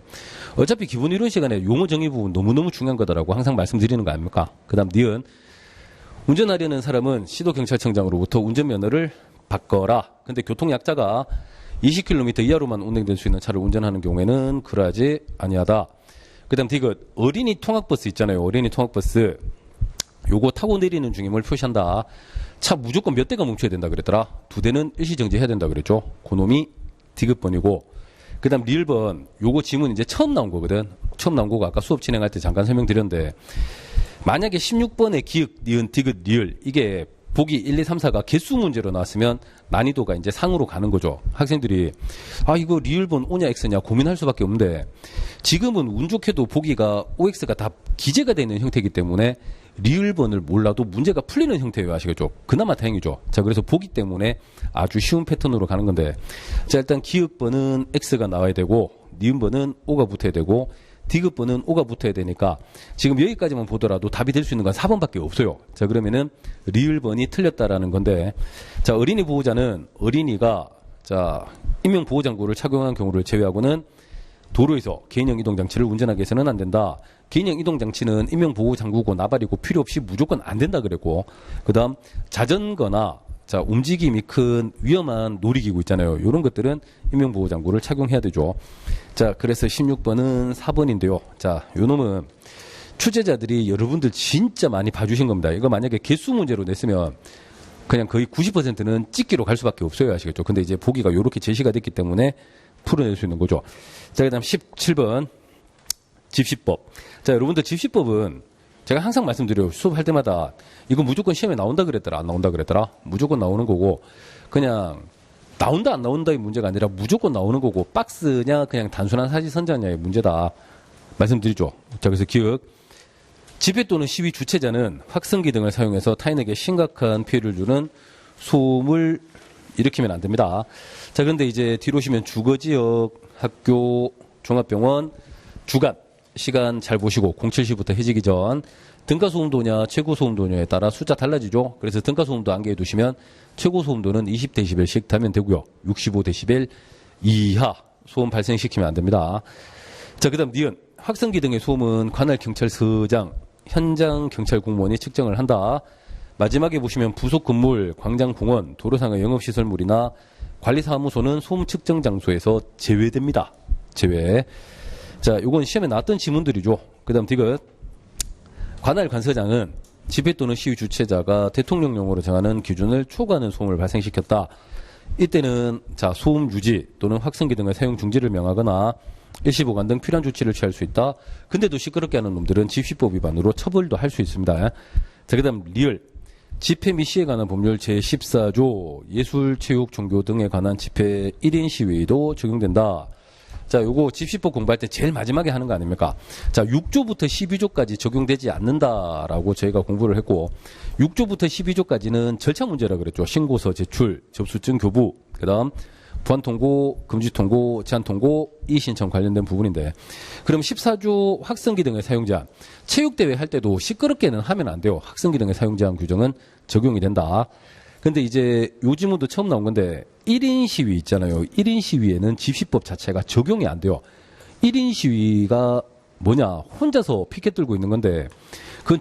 어차피 기본 이론 시간에 용어 정의 부분 너무너무 중요한 거다라고 항상 말씀드리는 거 아닙니까? 그 다음 니은. 운전하려는 사람은 시도경찰청장으로부터 운전면허를 받거라. 근데 교통약자가 20km 이하로만 운행될 수 있는 차를 운전하는 경우에는 그러하지 아니하다. 그 다음 디귿. 어린이 통학버스 있잖아요. 어린이 통학버스. 요거 타고 내리는 중임을 표시한다. 차 무조건 몇 대가 멈춰야 된다 그랬더라. 2대는 일시정지해야 된다 그랬죠. 그놈이 디귿번이고, 그 다음 리을번. 요거 지문 이제 처음 나온 거거든. 처음 나온 거고 아까 수업 진행할 때 잠깐 설명드렸는데, 만약에 16번의 기역, 니은, 디귿, 리을 이게 보기 1, 2, 3, 4가 개수 문제로 나왔으면 난이도가 이제 상으로 가는 거죠. 학생들이 이거 리을번 오냐 X냐 고민할 수밖에 없는데, 지금은 운 좋게도 보기가 OX가 다 기재가 되는 형태이기 때문에 리을번을 몰라도 문제가 풀리는 형태예요. 아시겠죠? 그나마 다행이죠. 자, 그래서 보기 때문에 아주 쉬운 패턴으로 가는 건데, 자, 일단 기역번은 X가 나와야 되고, 니은번은 O가 붙어야 되고, 디귿번은 O가 붙어야 되니까 지금 여기까지만 보더라도 답이 될 수 있는 건 4번밖에 없어요. 자, 그러면은 리을번이 틀렸다라는 건데, 자, 어린이 보호자는 어린이가 자, 인명보호장구를 착용한 경우를 제외하고는 도로에서 개인형 이동장치를 운전하게 해서는 안 된다. 개인형 이동장치는 인명보호장구고 나발이고 필요 없이 무조건 안 된다 그랬고, 그 다음 자전거나 자, 움직임이 큰 위험한 놀이기구 있잖아요. 이런 것들은 인명보호장구를 착용해야 되죠. 자, 그래서 16번은 4번인데요. 자, 요 놈은 출제자들이 여러분들 진짜 많이 봐주신 겁니다. 이거 만약에 개수 문제로 냈으면 그냥 거의 90%는 찍기로 갈 수밖에 없어요. 아시겠죠? 근데 이제 보기가 이렇게 제시가 됐기 때문에 풀어낼 수 있는 거죠. 자, 그 다음 17번. 집시법. 자, 여러분들 집시법은 제가 항상 말씀드려요. 수업할 때마다 이거 무조건 시험에 나온다 그랬더라, 안 나온다 그랬더라. 무조건 나오는 거고, 그냥 나온다 안 나온다의 문제가 아니라 무조건 나오는 거고, 박스냐 그냥 단순한 사지선자냐의 문제다. 말씀드리죠. 자, 그래서 기억. 집회 또는 시위 주최자는 확성기 등을 사용해서 타인에게 심각한 피해를 주는 소음을 일으키면 안 됩니다. 자, 그런데 이제 뒤로 오시면 주거지역, 학교, 종합병원, 주간, 시간 잘 보시고 07시부터 해지기 전 등가소음도냐 최고소음도냐에 따라 숫자 달라지죠. 그래서 등가소음도 안개해 두시면 최고소음도는 20dB씩 달면 되고요. 65dB 이하 소음 발생시키면 안 됩니다. 자, 그 다음 니은. 확성기 등의 소음은 관할 경찰서장, 현장 경찰 공무원이 측정을 한다. 마지막에 보시면 부속 건물, 광장, 공원, 도로상의 영업시설물이나 관리사무소는 소음 측정 장소에서 제외됩니다. 제외. 자, 요건 시험에 나왔던 지문들이죠. 그 다음 디귿. 관할 관서장은 집회 또는 시위 주최자가 대통령령으로 정하는 기준을 초과하는 소음을 발생시켰다. 이때는 자, 소음 유지 또는 확성기 등의 사용 중지를 명하거나 일시보관 등 필요한 조치를 취할 수 있다. 근데도 시끄럽게 하는 놈들은 집시법 위반으로 처벌도 할 수 있습니다. 자, 그 다음 리얼. 집회 및 시에 관한 법률 제14조 예술, 체육, 종교 등에 관한 집회 1인 시위도 적용된다. 자, 요거 집시법 공부할 때 제일 마지막에 하는 거 아닙니까? 자, 6조부터 12조까지 적용되지 않는다라고 저희가 공부를 했고 6조부터 12조까지는 절차 문제라 그랬죠. 신고서 제출, 접수증 교부, 그다음 부안 통고, 금지 통고, 제한 통고, 이의신청 관련된 부분인데 그럼 14조 확성기 등의 사용 제한, 체육대회 할 때도 시끄럽게는 하면 안 돼요. 확성기 등의 사용 제한 규정은 적용이 된다. 근데 이제 요 지문도 처음 나온 건데 1인 시위 있잖아요. 1인 시위에는 집시법 자체가 적용이 안 돼요. 1인 시위가 뭐냐? 혼자서 피켓 들고 있는 건데 그건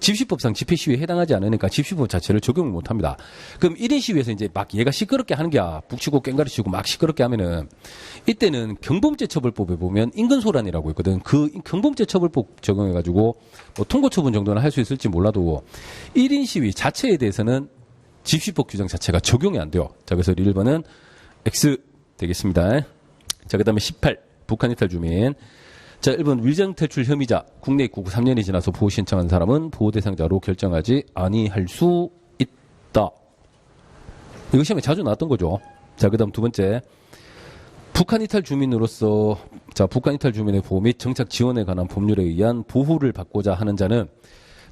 집시법상 집회 시위에 해당하지 않으니까 집시법 자체를 적용을 못 합니다. 그럼 1인 시위에서 이제 막 얘가 시끄럽게 하는 게야. 북치고 꽹가리치고 막 시끄럽게 하면은 이때는 경범죄 처벌법에 보면 인근소란이라고 있거든. 그 경범죄 처벌법 적용해가지고 뭐 통고 처분 정도는 할 수 있을지 몰라도 1인 시위 자체에 대해서는 집시법 규정 자체가 적용이 안 돼요. 자, 그래서 1번은 X 되겠습니다. 자, 그 다음에 18. 북한 이탈 주민. 자, 1번 위장 탈출 혐의자. 국내 입국 3년이 지나서 보호 신청한 사람은 보호 대상자로 결정하지 아니할 수 있다. 이거 시험에 자주 나왔던 거죠. 자, 그 다음 두 번째. 북한 이탈 주민으로서 자, 북한 이탈 주민의 보호 및 정착 지원에 관한 법률에 의한 보호를 받고자 하는 자는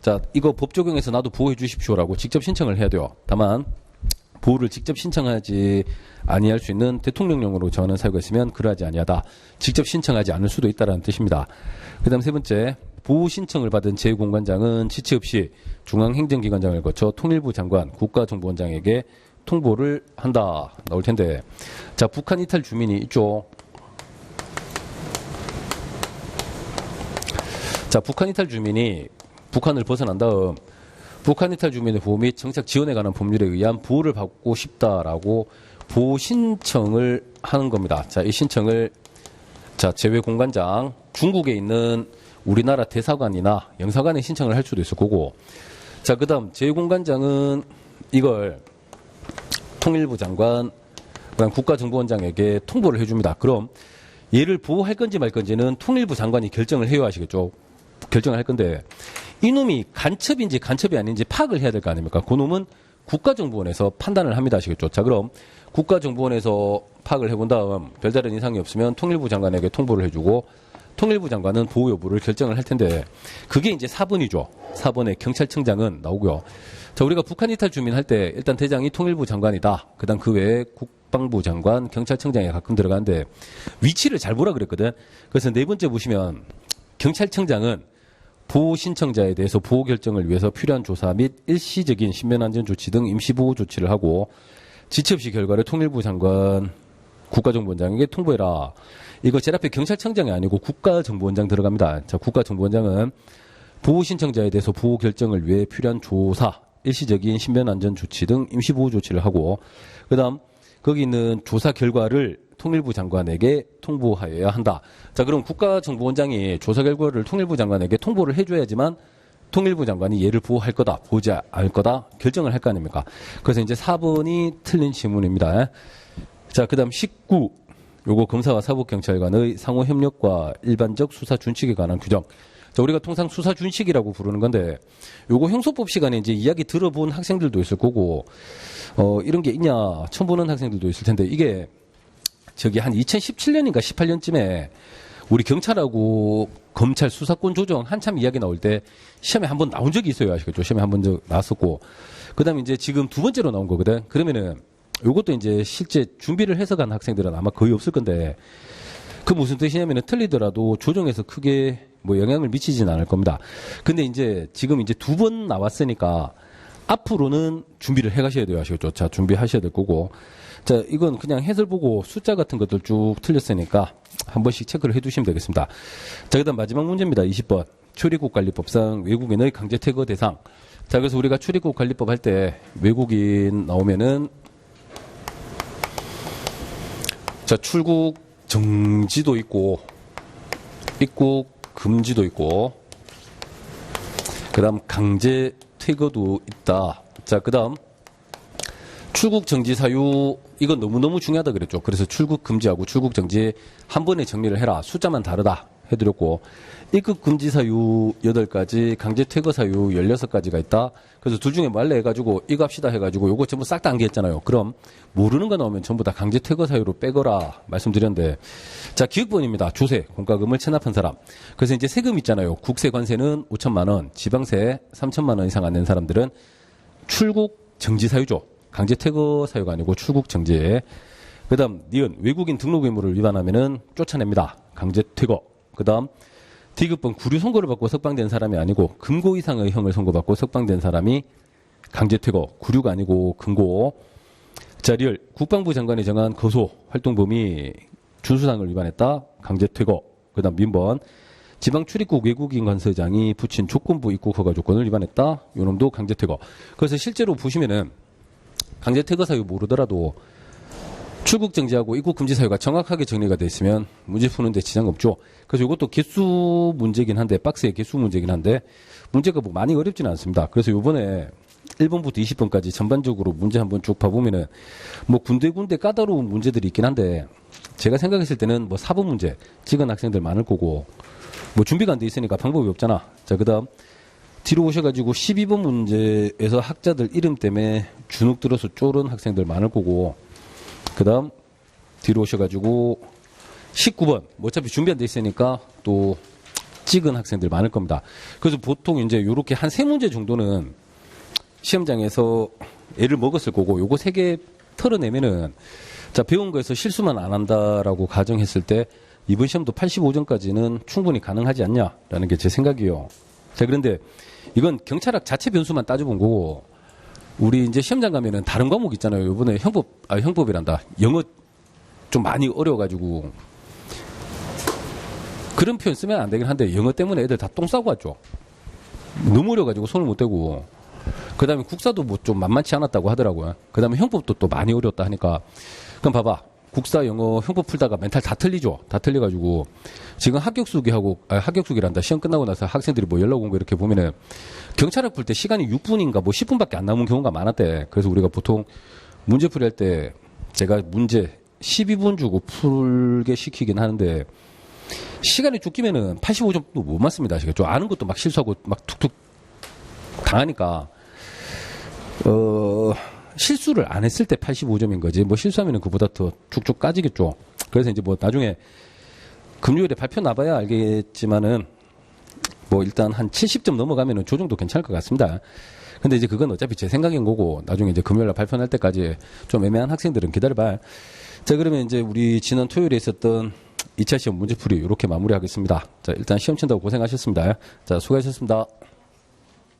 자, 이거 법 적용해서 나도 보호해 주십시오라고 직접 신청을 해야 돼요. 다만 보호를 직접 신청하지 아니할 수 있는 대통령령으로 정하는 사유가 있으면 그러하지 아니하다. 직접 신청하지 않을 수도 있다는 뜻입니다. 그다음 세 번째, 보호 신청을 받은 제 공관장은 지체 없이 중앙행정기관장을 거쳐 통일부 장관, 국가정보원장에게 통보를 한다. 나올 텐데, 자, 북한 이탈 주민이 있죠. 자, 북한 이탈 주민이 북한을 벗어난 다음 북한 이탈 주민의 보호 및 정착 지원에 관한 법률에 의한 보호를 받고 싶다라고 보호 신청을 하는 겁니다. 자, 이 신청을 자, 제외공관장, 중국에 있는 우리나라 대사관이나 영사관에 신청을 할 수도 있을 거고, 자, 그 다음 제외공관장은 이걸 통일부 장관, 그다음 국가정보원장에게 통보를 해줍니다. 그럼 얘를 보호할 건지 말 건지는 통일부 장관이 결정을 해야 하시겠죠. 결정을 할 건데 이놈이 간첩인지 간첩이 아닌지 파악을 해야 될 거 아닙니까? 그 놈은 국가정보원에서 판단을 합니다. 아시겠죠? 자, 그럼 국가정보원에서 파악을 해본 다음 별다른 이상이 없으면 통일부 장관에게 통보를 해주고 통일부 장관은 보호 여부를 결정을 할 텐데 그게 이제 4번이죠. 4번에 경찰청장은 나오고요. 자, 우리가 북한 이탈 주민 할 때 일단 대장이 통일부 장관이다. 그다음 그 외에 국방부 장관, 경찰청장에 가끔 들어가는데 위치를 잘 보라 그랬거든. 그래서 네 번째 보시면 경찰청장은 보호 신청자에 대해서 보호 결정을 위해서 필요한 조사 및 일시적인 신변안전 조치 등 임시보호 조치를 하고 지체 없이 결과를 통일부 장관, 국가정보원장에게 통보해라. 이거 제일 앞에 경찰청장이 아니고 국가정보원장 들어갑니다. 자, 국가정보원장은 보호 신청자에 대해서 보호 결정을 위해 필요한 조사, 일시적인 신변안전 조치 등 임시보호 조치를 하고 그 다음 거기 있는 조사 결과를 통일부 장관에게 통보하여야 한다. 자, 그럼 국가정보원장이 조사 결과를 통일부 장관에게 통보를 해줘야지만 통일부 장관이 얘를 보호할 거다, 보호하지 않을 거다 결정을 할 거 아닙니까? 그래서 이제 4번이 틀린 지문입니다. 자, 그 다음 19. 요거 검사와 사법경찰관의 상호 협력과 일반적 수사 준칙에 관한 규정. 자, 우리가 통상 수사 준칙이라고 부르는 건데 요거 형소법 시간에 이제 이야기 들어본 학생들도 있을 거고 이런 게 있냐 처음 보는 학생들도 있을 텐데 이게 저기 한 2017년인가 18년쯤에 우리 경찰하고 검찰 수사권 조정 한참 이야기 나올 때 시험에 한번 나온 적이 있어요. 아시겠죠? 시험에 한번 나왔었고. 그 다음에 이제 지금 두 번째로 나온 거거든. 그러면은 요것도 이제 실제 준비를 해서 간 학생들은 아마 거의 없을 건데 그 무슨 뜻이냐면은 틀리더라도 조정에서 크게 뭐 영향을 미치지는 않을 겁니다. 근데 이제 지금 이제 두 번 나왔으니까 앞으로는 준비를 해 가셔야 돼요. 아시겠죠? 자, 준비하셔야 될 거고. 자, 이건 그냥 해설 보고 숫자 같은 것들 쭉 틀렸으니까 한 번씩 체크를 해 두시면 되겠습니다. 자, 그 다음 마지막 문제입니다. 20번. 출입국 관리법상 외국인의 강제 퇴거 대상. 자, 그래서 우리가 출입국 관리법 할 때 외국인 나오면은 자, 출국 정지도 있고 입국 금지도 있고 그 다음 강제 퇴거도 있다. 자, 그 다음 출국 정지 사유 이건 너무너무 중요하다 그랬죠. 그래서 출국 금지하고 출국 정지 한 번에 정리를 해라. 숫자만 다르다 해드렸고 입국 금지 사유 8가지 강제 퇴거 사유 16가지가 있다. 그래서 둘 중에 말래 해가지고 이거 합시다 해가지고 요거 전부 싹 다 암기했잖아요. 그럼 모르는 거 나오면 전부 다 강제 퇴거 사유로 빼거라 말씀드렸는데 자, 기획본입니다. 조세 공과금을 체납한 사람. 그래서 이제 세금 있잖아요. 국세 관세는 5천만 원, 지방세 3천만 원 이상 안 낸 사람들은 출국 정지 사유죠. 강제 퇴거 사유가 아니고 출국 정지에. 그 다음 니은 외국인 등록 의무를 위반하면은 쫓아냅니다. 강제 퇴거. 그 다음 D급본 구류 선고를 받고 석방된 사람이 아니고 금고 이상의 형을 선고받고 석방된 사람이 강제 퇴거. 구류가 아니고 금고. 자, 리을 국방부 장관이 정한 거소 활동 범위 준수사항을 위반했다. 강제 퇴거. 그 다음 민번 지방 출입국 외국인 관서장이 붙인 조건부 입국 허가 조건을 위반했다. 요놈도 강제 퇴거. 그래서 실제로 보시면은 강제 퇴거 사유 모르더라도 출국 정지하고 입국 금지 사유가 정확하게 정리가 돼 있으면 문제 푸는데 지장 없죠. 그래서 이것도 개수 문제긴 한데 박스의 개수 문제긴 한데 문제가 뭐 많이 어렵지는 않습니다. 그래서 이번에 1번부터 20번까지 전반적으로 문제 한번 쭉 봐보면은 뭐 군데군데 까다로운 문제들이 있긴 한데 제가 생각했을 때는 뭐 4번 문제 찍은 학생들 많을 거고 뭐 준비가 안 돼 있으니까 방법이 없잖아. 자, 그 다음 뒤로 오셔가지고 12번 문제에서 학자들 이름 때문에 주눅 들어서 쫄은 학생들 많을 거고 그 다음 뒤로 오셔가지고 19번 뭐 어차피 준비 안 돼 있으니까 또 찍은 학생들 많을 겁니다. 그래서 보통 이제 요렇게 한 3문제 정도는 시험장에서 애를 먹었을 거고 요거 3개 털어내면은 자, 배운 거에서 실수만 안 한다라고 가정했을 때 이번 시험도 85점까지는 충분히 가능하지 않냐라는 게 제 생각이에요. 자, 그런데 이건 경찰학 자체 변수만 따져본 거고 우리 이제 시험장 가면은 다른 과목 있잖아요. 이번에 형법이란다. 영어 좀 많이 어려워가지고 그런 표현 쓰면 안 되긴 한데 영어 때문에 애들 다 똥 싸고 왔죠. 너무 어려워가지고 손을 못 대고 그 다음에 국사도 뭐 좀 만만치 않았다고 하더라고요. 그 다음에 형법도 또 많이 어려웠다 하니까 그럼 봐봐. 국사, 영어, 형법 풀다가 멘탈 다 틀리죠. 다 틀려가지고 지금 합격수기란다. 시험 끝나고 나서 학생들이 뭐 연락 온 거 이렇게 보면은 경찰학 풀 때 시간이 6분인가 뭐 10분밖에 안 남은 경우가 많았대. 그래서 우리가 보통 문제풀이 할 때 제가 문제 12분 주고 풀게 시키긴 하는데 시간이 쫓기면은 85점도 못 맞습니다. 아시겠죠? 아는 것도 막 실수하고 막 툭툭 당하니까 실수를 안 했을 때 85점인 거지. 뭐 실수하면은 그보다 더 쭉쭉 까지겠죠. 그래서 이제 뭐 나중에 금요일에 발표 나봐야 알겠지만은 뭐 일단 한 70점 넘어가면은 조정도 괜찮을 것 같습니다. 근데 이제 그건 어차피 제 생각인 거고 나중에 이제 금요일날 발표 날 때까지 좀 애매한 학생들은 기다려봐. 자, 그러면 이제 우리 지난 토요일에 있었던 2차 시험 문제풀이 이렇게 마무리하겠습니다. 자, 일단 시험 친다고 고생하셨습니다. 자, 수고하셨습니다.